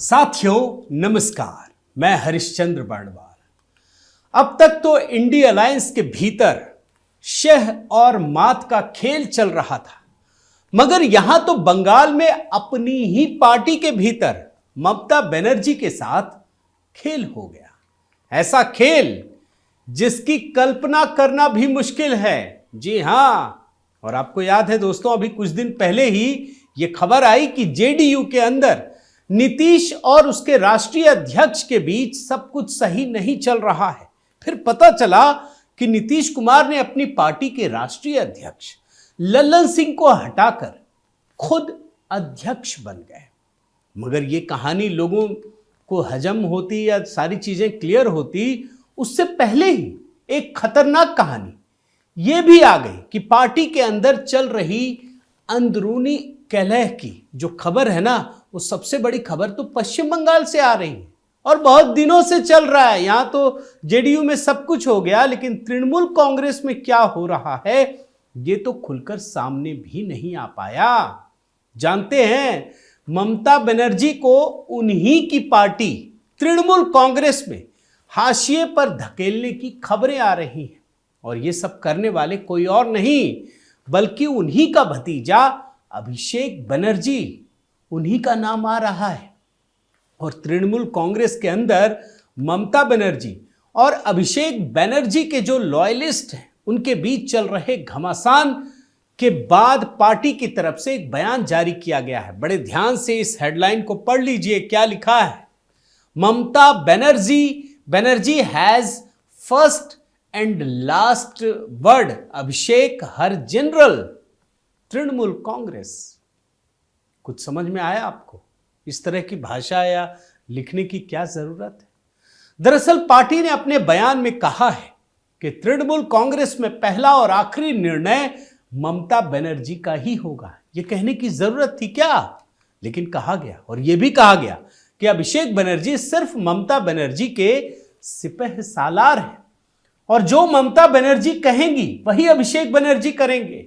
साथियों नमस्कार, मैं हरिश्चंद्र बर्णवाल। अब तक तो इंडी अलायंस के भीतर शह और मात का खेल चल रहा था, मगर यहां तो बंगाल में अपनी ही पार्टी के भीतर ममता बनर्जी के साथ खेल हो गया। ऐसा खेल जिसकी कल्पना करना भी मुश्किल है। जी हां, और आपको याद है दोस्तों, अभी कुछ दिन पहले ही यह खबर आई कि जेडीयू के अंदर नीतीश और उसके राष्ट्रीय अध्यक्ष के बीच सब कुछ सही नहीं चल रहा है। फिर पता चला कि नीतीश कुमार ने अपनी पार्टी के राष्ट्रीय अध्यक्ष लल्लन सिंह को हटाकर खुद अध्यक्ष बन गए। मगर यह कहानी लोगों को हजम होती या सारी चीजें क्लियर होती, उससे पहले ही एक खतरनाक कहानी यह भी आ गई कि पार्टी के अंदर चल रही अंदरूनी कलह की जो खबर है ना, वो सबसे बड़ी खबर तो पश्चिम बंगाल से आ रही है और बहुत दिनों से चल रहा है। यहां तो जेडीयू में सब कुछ हो गया, लेकिन तृणमूल कांग्रेस में क्या हो रहा है ये तो खुलकर सामने भी नहीं आ पाया। जानते हैं, ममता बनर्जी को उन्हीं की पार्टी तृणमूल कांग्रेस में हाशिए पर धकेलने की खबरें आ रही हैं, और ये सब करने वाले कोई और नहीं बल्कि उन्हीं का भतीजा अभिषेक बनर्जी, उन्हीं का नाम आ रहा है। और तृणमूल कांग्रेस के अंदर ममता बनर्जी और अभिषेक बनर्जी के जो लॉयलिस्ट हैं, उनके बीच चल रहे घमासान के बाद पार्टी की तरफ से एक बयान जारी किया गया है। बड़े ध्यान से इस हेडलाइन को पढ़ लीजिए, क्या लिखा है। Mamata Banerjee has first and last word, Abhishek her general, Trinamool Congress. कुछ समझ में आया आपको? इस तरह की भाषा या लिखने की क्या जरूरत है? दरअसल पार्टी ने अपने बयान में कहा है कि तृणमूल कांग्रेस में पहला और आखिरी निर्णय ममता बनर्जी का ही होगा। यह कहने की जरूरत थी क्या? लेकिन कहा गया, और यह भी कहा गया कि अभिषेक बनर्जी सिर्फ ममता बनर्जी के सिपह सालार हैं, और जो ममता बनर्जी कहेंगी वही अभिषेक बनर्जी करेंगे।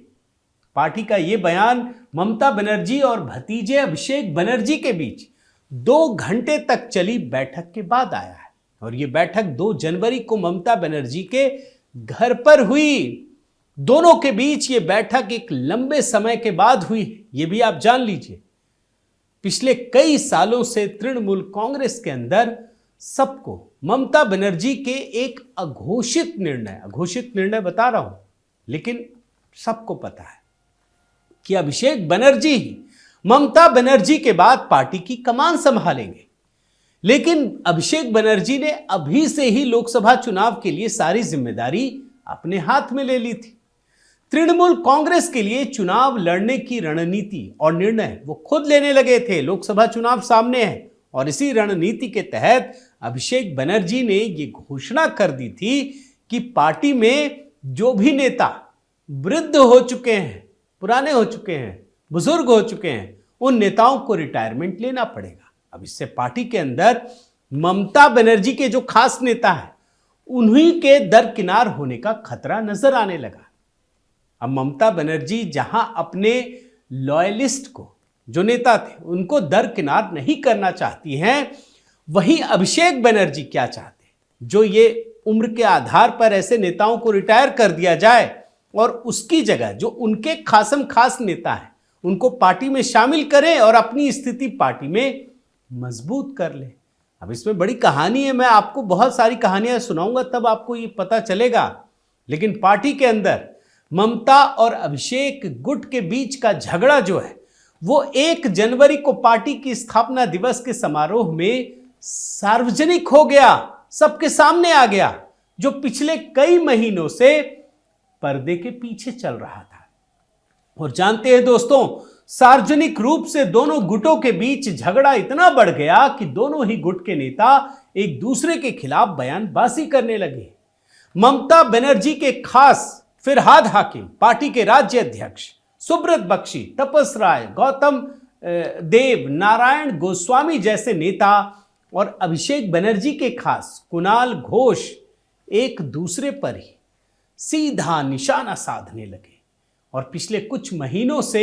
पार्टी का यह बयान ममता बनर्जी और भतीजे अभिषेक बनर्जी के बीच 2 घंटे तक चली बैठक के बाद आया है, और यह बैठक 2 जनवरी को ममता बनर्जी के घर पर हुई। दोनों के बीच यह बैठक एक लंबे समय के बाद हुई है, यह भी आप जान लीजिए। पिछले कई सालों से तृणमूल कांग्रेस के अंदर सबको ममता बनर्जी के एक अघोषित निर्णय बता रहा हूं, लेकिन सबको पता है कि अभिषेक बनर्जी ही ममता बनर्जी के बाद पार्टी की कमान संभालेंगे। लेकिन अभिषेक बनर्जी ने अभी से ही लोकसभा चुनाव के लिए सारी जिम्मेदारी अपने हाथ में ले ली थी। तृणमूल कांग्रेस के लिए चुनाव लड़ने की रणनीति और निर्णय वो खुद लेने लगे थे। लोकसभा चुनाव सामने है, और इसी रणनीति के तहत अभिषेक बनर्जी ने ये घोषणा कर दी थी कि पार्टी में जो भी नेता वृद्ध हो चुके हैं, पुराने हो चुके हैं, बुजुर्ग हो चुके हैं, उन नेताओं को रिटायरमेंट लेना पड़ेगा। अब इससे पार्टी के अंदर ममता बनर्जी के जो खास नेता हैं, उन्हीं के दरकिनार होने का खतरा नजर आने लगा। अब ममता बनर्जी जहां अपने लॉयलिस्ट को, जो नेता थे, उनको दरकिनार नहीं करना चाहती हैं, वहीं अभिषेक बनर्जी क्या चाहते हैं, जो ये उम्र के आधार पर ऐसे नेताओं को रिटायर कर दिया जाए और उसकी जगह जो उनके खास नेता हैं उनको पार्टी में शामिल करें और अपनी स्थिति पार्टी में मजबूत कर ले। अब इसमें बड़ी कहानी है, मैं आपको बहुत सारी कहानियां सुनाऊंगा, तब आपको ये पता चलेगा। लेकिन पार्टी के अंदर ममता और अभिषेक गुट के बीच का झगड़ा जो है, वो 1 जनवरी को पार्टी की स्थापना दिवस के समारोह में सार्वजनिक हो गया, सबके सामने आ गया, जो पिछले कई महीनों से पर्दे के पीछे चल रहा था। और जानते हैं दोस्तों, सार्वजनिक रूप से दोनों गुटों के बीच झगड़ा इतना बढ़ गया कि दोनों ही गुट के नेता एक दूसरे के खिलाफ बयानबाजी करने लगे। ममता बनर्जी के खास फिरहाद हाकिम, पार्टी के राज्य अध्यक्ष सुब्रत बख्शी, तपस राय, गौतम देव, नारायण गोस्वामी जैसे नेता और अभिषेक बनर्जी के खास कुणाल घोष एक दूसरे पर ही सीधा निशाना साधने लगे, और पिछले कुछ महीनों से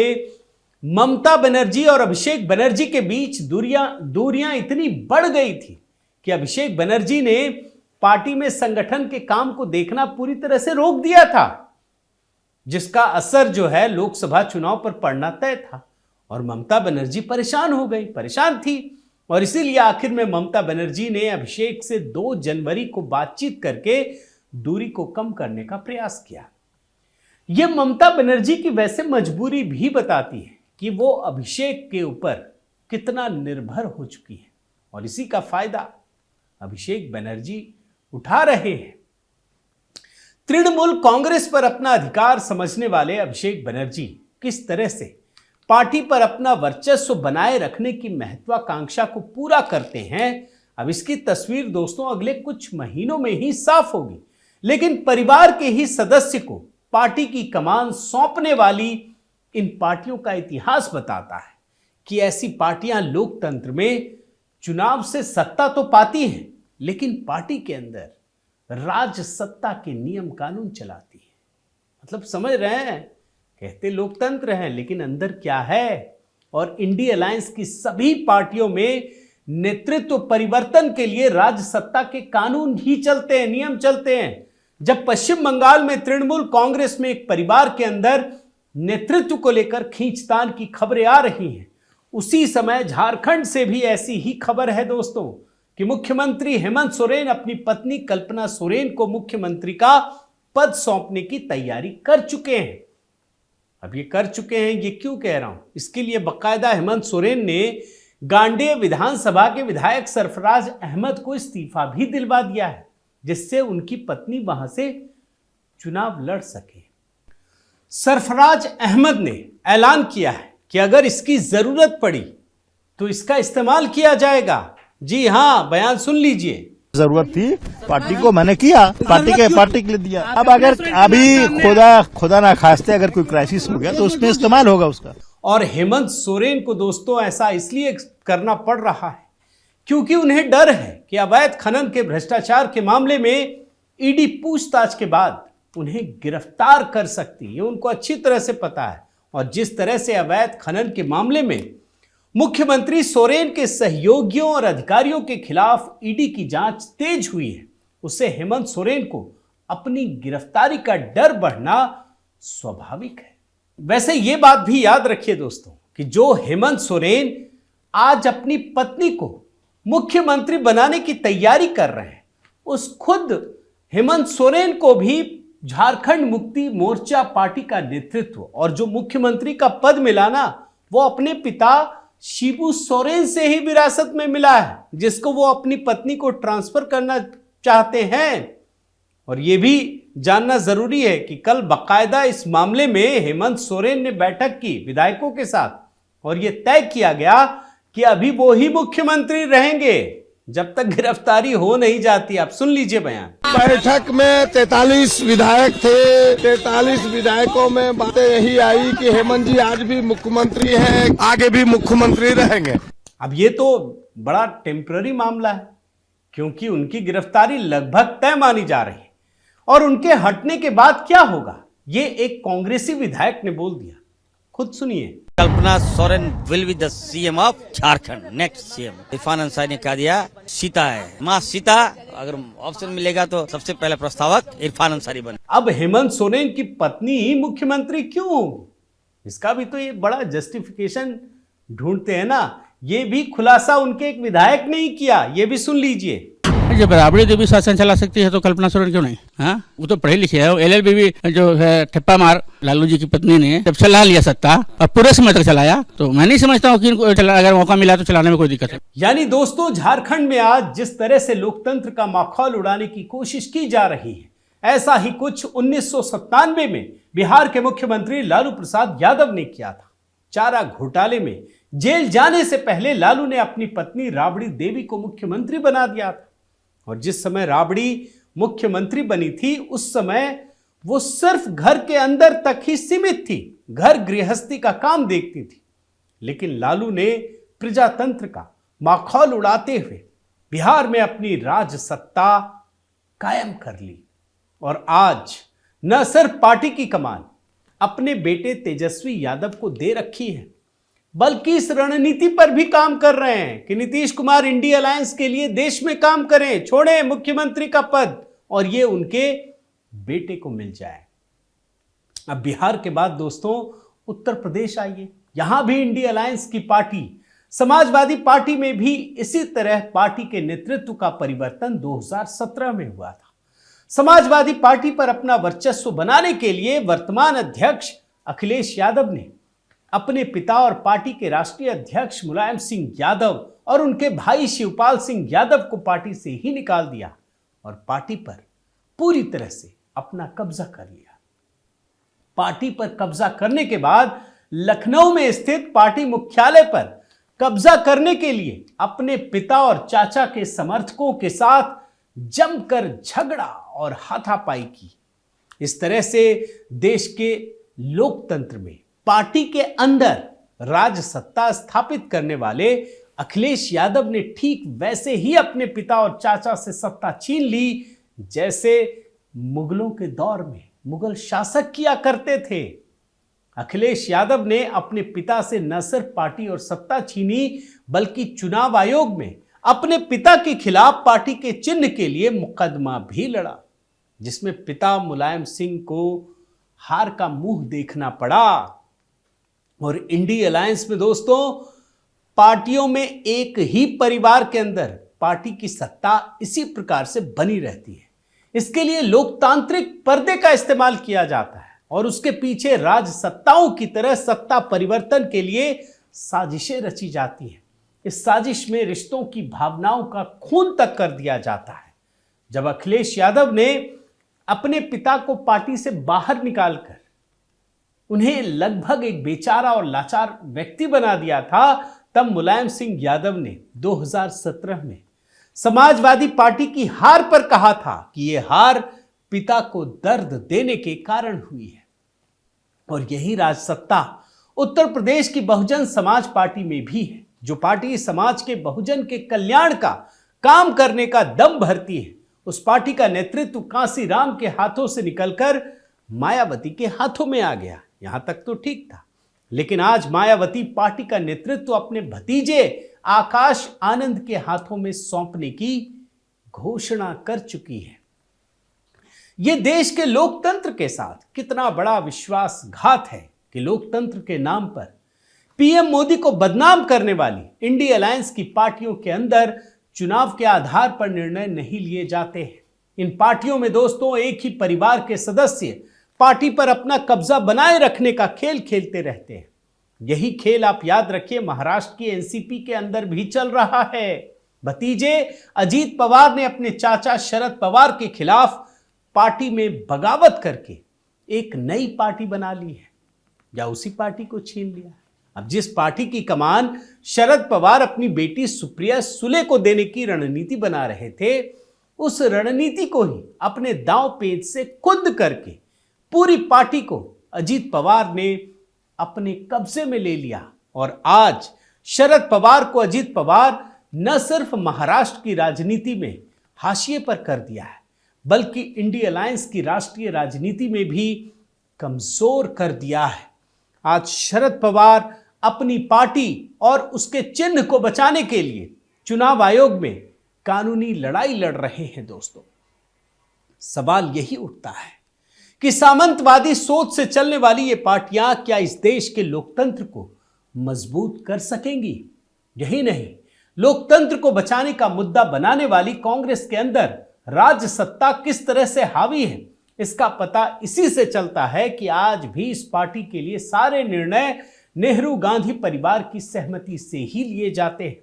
ममता बनर्जी और अभिषेक बनर्जी के बीच दूरियां इतनी बढ़ गई थी कि अभिषेक बनर्जी ने पार्टी में संगठन के काम को देखना पूरी तरह से रोक दिया था, जिसका असर जो है लोकसभा चुनाव पर पड़ना तय था। और ममता बनर्जी परेशान थी और इसीलिए आखिर में ममता बनर्जी ने अभिषेक से 2 जनवरी को बातचीत करके दूरी को कम करने का प्रयास किया। यह ममता बनर्जी की वैसे मजबूरी भी बताती है कि वो अभिषेक के ऊपर कितना निर्भर हो चुकी है और इसी का फायदा अभिषेक बनर्जी उठा रहे हैं। तृणमूल कांग्रेस पर अपना अधिकार समझने वाले अभिषेक बनर्जी किस तरह से पार्टी पर अपना वर्चस्व बनाए रखने की महत्वाकांक्षा को पूरा करते हैं, अब इसकी तस्वीर दोस्तों अगले कुछ महीनों में ही साफ होगी। लेकिन परिवार के ही सदस्य को पार्टी की कमान सौंपने वाली इन पार्टियों का इतिहास बताता है कि ऐसी पार्टियां लोकतंत्र में चुनाव से सत्ता तो पाती हैं, लेकिन पार्टी के अंदर राज सत्ता के नियम कानून चलाती है। मतलब समझ रहे हैं, कहते लोकतंत्र है लेकिन अंदर क्या है। और इंडिया अलायंस की सभी पार्टियों में नेतृत्व परिवर्तन के लिए राज सत्ता के कानून ही चलते हैं, नियम चलते हैं। जब पश्चिम बंगाल में तृणमूल कांग्रेस में एक परिवार के अंदर नेतृत्व को लेकर खींचतान की खबरें आ रही हैं, उसी समय झारखंड से भी ऐसी ही खबर है दोस्तों कि मुख्यमंत्री हेमंत सोरेन अपनी पत्नी कल्पना सोरेन को मुख्यमंत्री का पद सौंपने की तैयारी कर चुके हैं। अब ये कर चुके हैं, ये क्यों कह रहा हूं, इसके लिए बकायदा हेमंत सोरेन ने गांडेय विधानसभा के विधायक सरफराज अहमद को इस्तीफा भी दिलवा दिया है, जिससे उनकी पत्नी वहां से चुनाव लड़ सके। सरफराज अहमद ने ऐलान किया है कि अगर इसकी जरूरत पड़ी तो इसका इस्तेमाल किया जाएगा। जी हां, बयान सुन लीजिए। जरूरत थी पार्टी को, मैंने किया, पार्टी के लिए दिया। अब अगर अभी खुदा ना खास्ते अगर कोई क्राइसिस हो गया तो उसमें इस्तेमाल होगा उसका। और हेमंत सोरेन को दोस्तों ऐसा इसलिए करना पड़ रहा है क्योंकि उन्हें डर है कि अवैध खनन के भ्रष्टाचार के मामले में ईडी पूछताछ के बाद उन्हें गिरफ्तार कर सकती है। उनको अच्छी तरह से पता है। और जिस तरह से अवैध खनन के मामले में मुख्यमंत्री सोरेन के सहयोगियों और अधिकारियों के खिलाफ ईडी की जांच तेज हुई है, उससे हेमंत सोरेन को अपनी गिरफ्तारी का डर बढ़ना स्वाभाविक है। वैसे यह बात भी याद रखिए दोस्तों कि जो हेमंत सोरेन आज अपनी पत्नी को मुख्यमंत्री बनाने की तैयारी कर रहे हैं, उस खुद हेमंत सोरेन को भी झारखंड मुक्ति मोर्चा पार्टी का नेतृत्व और जो मुख्यमंत्री का पद मिला ना, वो अपने पिता शिबू सोरेन से ही विरासत में मिला है, जिसको वो अपनी पत्नी को ट्रांसफर करना चाहते हैं। और ये भी जानना जरूरी है कि कल बकायदा इस मामले में हेमंत सोरेन ने बैठक की विधायकों के साथ और ये तय किया गया कि अभी वो ही मुख्यमंत्री रहेंगे जब तक गिरफ्तारी हो नहीं जाती। आप सुन लीजिए बयान। बैठक में 43 विधायक थे। 43 विधायकों में बातें यही आई कि हेमंत जी आज भी मुख्यमंत्री हैं, आगे भी मुख्यमंत्री रहेंगे। अब ये तो बड़ा टेम्पररी मामला है क्योंकि उनकी गिरफ्तारी लगभग तय मानी जा रही है। और उनके हटने के बाद क्या होगा, ये एक कांग्रेसी विधायक ने बोल दिया, खुद सुनिए। Kalpana Soren will be the CM of Jharkhand, next CM. Irfan Ansari ने कहा दिया सीता है, मां सीता, अगर ऑप्शन मिलेगा तो सबसे पहले प्रस्तावक इरफान अंसारी बने। अब हेमंत सोरेन की पत्नी ही मुख्यमंत्री क्यों होगी, इसका भी तो ये बड़ा जस्टिफिकेशन ढूंढते हैं ना। ये भी खुलासा उनके एक विधायक ने ही किया, ये भी सुन लीजिए। जब राबड़ी देवी शासन चला सकती है तो कल्पना सोरेन क्यों नहीं? हाँ, वो तो पढ़ी लिखी है। एलएलबी भी जो है ठप्पा मार लालू जी की पत्नी ने जब चला लिया सत्ता और पूरे समय तक चलाया, तो मैं नहीं समझता हूँ कि इनको अगर मौका मिला तो चलाने में कोई दिक्कत है। यानी दोस्तों, झारखंड में आज जिस तरह से लोकतंत्र का माखौल उड़ाने की कोशिश की जा रही है, ऐसा ही कुछ 1997 में बिहार के मुख्यमंत्री लालू प्रसाद यादव ने किया था। चारा घोटाले में जेल जाने से पहले लालू ने अपनी पत्नी राबड़ी देवी को मुख्यमंत्री बना दिया था। और जिस समय राबड़ी मुख्यमंत्री बनी थी, उस समय वो सिर्फ घर के अंदर तक ही सीमित थी, घर गृहस्थी का काम देखती थी। लेकिन लालू ने प्रजातंत्र का माखौल उड़ाते हुए बिहार में अपनी राज सत्ता कायम कर ली। और आज न सिर्फ पार्टी की कमान अपने बेटे तेजस्वी यादव को दे रखी है, बल्कि इस रणनीति पर भी काम कर रहे हैं कि नीतीश कुमार इंडिया अलायंस के लिए देश में काम करें, छोड़ें मुख्यमंत्री का पद और ये उनके बेटे को मिल जाए। अब बिहार के बाद दोस्तों उत्तर प्रदेश आइए। यहां भी इंडिया अलायंस की पार्टी समाजवादी पार्टी में भी इसी तरह पार्टी के नेतृत्व का परिवर्तन 2017 में हुआ था। समाजवादी पार्टी पर अपना वर्चस्व बनाने के लिए वर्तमान अध्यक्ष अखिलेश यादव ने अपने पिता और पार्टी के राष्ट्रीय अध्यक्ष मुलायम सिंह यादव और उनके भाई शिवपाल सिंह यादव को पार्टी से ही निकाल दिया और पार्टी पर पूरी तरह से अपना कब्जा कर लिया। पार्टी पर कब्जा करने के बाद लखनऊ में स्थित पार्टी मुख्यालय पर कब्जा करने के लिए अपने पिता और चाचा के समर्थकों के साथ जमकर झगड़ा और हाथापाई की। इस तरह से देश के लोकतंत्र में पार्टी के अंदर राज सत्ता स्थापित करने वाले अखिलेश यादव ने ठीक वैसे ही अपने पिता और चाचा से सत्ता छीन ली जैसे मुगलों के दौर में मुगल शासक किया करते थे। अखिलेश यादव ने अपने पिता से न सिर्फ पार्टी और सत्ता छीनी बल्कि चुनाव आयोग में अपने पिता के खिलाफ पार्टी के चिन्ह के लिए मुकदमा भी लड़ा, जिसमें पिता मुलायम सिंह को हार का मुंह देखना पड़ा। और इंडिया अलायंस में दोस्तों पार्टियों में एक ही परिवार के अंदर पार्टी की सत्ता इसी प्रकार से बनी रहती है। इसके लिए लोकतांत्रिक पर्दे का इस्तेमाल किया जाता है और उसके पीछे राज सत्ताओं की तरह सत्ता परिवर्तन के लिए साजिशें रची जाती हैं। इस साजिश में रिश्तों की भावनाओं का खून तक कर दिया जाता है। जब अखिलेश यादव ने अपने पिता को पार्टी से बाहर निकालकर उन्हें लगभग एक बेचारा और लाचार व्यक्ति बना दिया था, तब मुलायम सिंह यादव ने 2017 में समाजवादी पार्टी की हार पर कहा था कि यह हार पिता को दर्द देने के कारण हुई है। और यही राजसत्ता उत्तर प्रदेश की बहुजन समाज पार्टी में भी है, जो पार्टी समाज के बहुजन के कल्याण का काम करने का दम भरती है। उस पार्टी का नेतृत्व कांसीराम के हाथों से निकलकर मायावती के हाथों में आ गया। यहां तक तो ठीक था, लेकिन आज मायावती पार्टी का नेतृत्व अपने भतीजे आकाश आनंद के हाथों में सौंपने की घोषणा कर चुकी है। यह देश के लोकतंत्र के साथ कितना बड़ा विश्वासघात है कि लोकतंत्र के नाम पर पीएम मोदी को बदनाम करने वाली इंडिया अलायंस की पार्टियों के अंदर चुनाव के आधार पर निर्णय नहीं लिए जाते हैं। इन पार्टियों में दोस्तों एक ही परिवार के सदस्य पार्टी पर अपना कब्जा बनाए रखने का खेल खेलते रहते हैं। यही खेल आप याद रखिए महाराष्ट्र की एनसीपी के अंदर भी चल रहा है। भतीजे अजीत पवार ने अपने चाचा शरद पवार के खिलाफ पार्टी में बगावत करके एक नई पार्टी बना ली है या उसी पार्टी को छीन लिया। अब जिस पार्टी की कमान शरद पवार अपनी बेटी सुप्रिया सुले को देने की रणनीति बना रहे थे, उस रणनीति को ही अपने दांव पेच से खुद करके पूरी पार्टी को अजीत पवार ने अपने कब्जे में ले लिया। और आज शरद पवार को अजीत पवार न सिर्फ महाराष्ट्र की राजनीति में हाशिए पर कर दिया है, बल्कि इंडिया अलायंस की राष्ट्रीय राजनीति में भी कमजोर कर दिया है। आज शरद पवार अपनी पार्टी और उसके चिन्ह को बचाने के लिए चुनाव आयोग में कानूनी लड़ाई लड़ रहे हैं। दोस्तों, सवाल यही उठता है कि सामंतवादी सोच से चलने वाली ये पार्टियां क्या इस देश के लोकतंत्र को मजबूत कर सकेंगी? यही नहीं, लोकतंत्र को बचाने का मुद्दा बनाने वाली कांग्रेस के अंदर राज्य सत्ता किस तरह से हावी है, इसका पता इसी से चलता है कि आज भी इस पार्टी के लिए सारे निर्णय नेहरू गांधी परिवार की सहमति से ही लिए जाते हैं।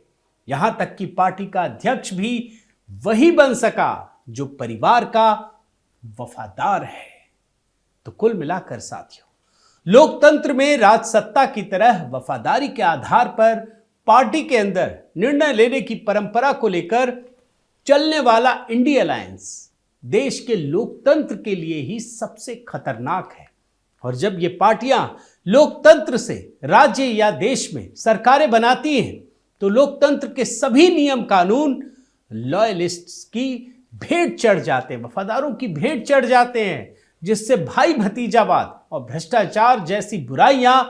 यहां तक कि पार्टी का अध्यक्ष भी वही बन सका जो परिवार का वफादार है। तो कुल मिलाकर साथियों, लोकतंत्र में राजसत्ता की तरह वफादारी के आधार पर पार्टी के अंदर निर्णय लेने की परंपरा को लेकर चलने वाला इंडिया अलायंस देश के लोकतंत्र के लिए ही सबसे खतरनाक है। और जब ये पार्टियां लोकतंत्र से राज्य या देश में सरकारें बनाती हैं, तो लोकतंत्र के सभी नियम कानून लॉयलिस्ट्स की भेंट चढ़ जाते हैं, वफादारों की भेंट चढ़ जाते हैं, जिससे भाई भतीजावाद और भ्रष्टाचार जैसी बुराइयां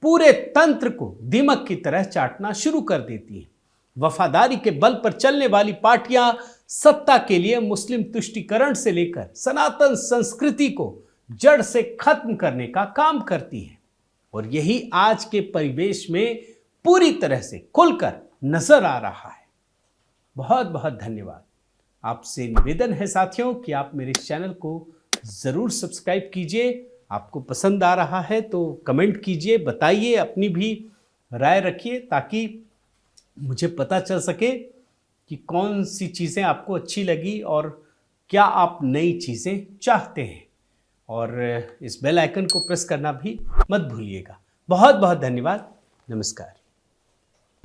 पूरे तंत्र को दीमक की तरह चाटना शुरू कर देती हैं। वफादारी के बल पर चलने वाली पार्टियां सत्ता के लिए मुस्लिम तुष्टीकरण से लेकर सनातन संस्कृति को जड़ से खत्म करने का काम करती हैं और यही आज के परिवेश में पूरी तरह से खुलकर नजर आ रहा है। बहुत बहुत धन्यवाद। आपसे निवेदन है साथियों कि आप मेरे चैनल को जरूर सब्सक्राइब कीजिए। आपको पसंद आ रहा है तो कमेंट कीजिए, बताइए, अपनी भी राय रखिए ताकि मुझे पता चल सके कि कौन सी चीज़ें आपको अच्छी लगी और क्या आप नई चीज़ें चाहते हैं। और इस बेल आइकन को प्रेस करना भी मत भूलिएगा। बहुत बहुत धन्यवाद। नमस्कार।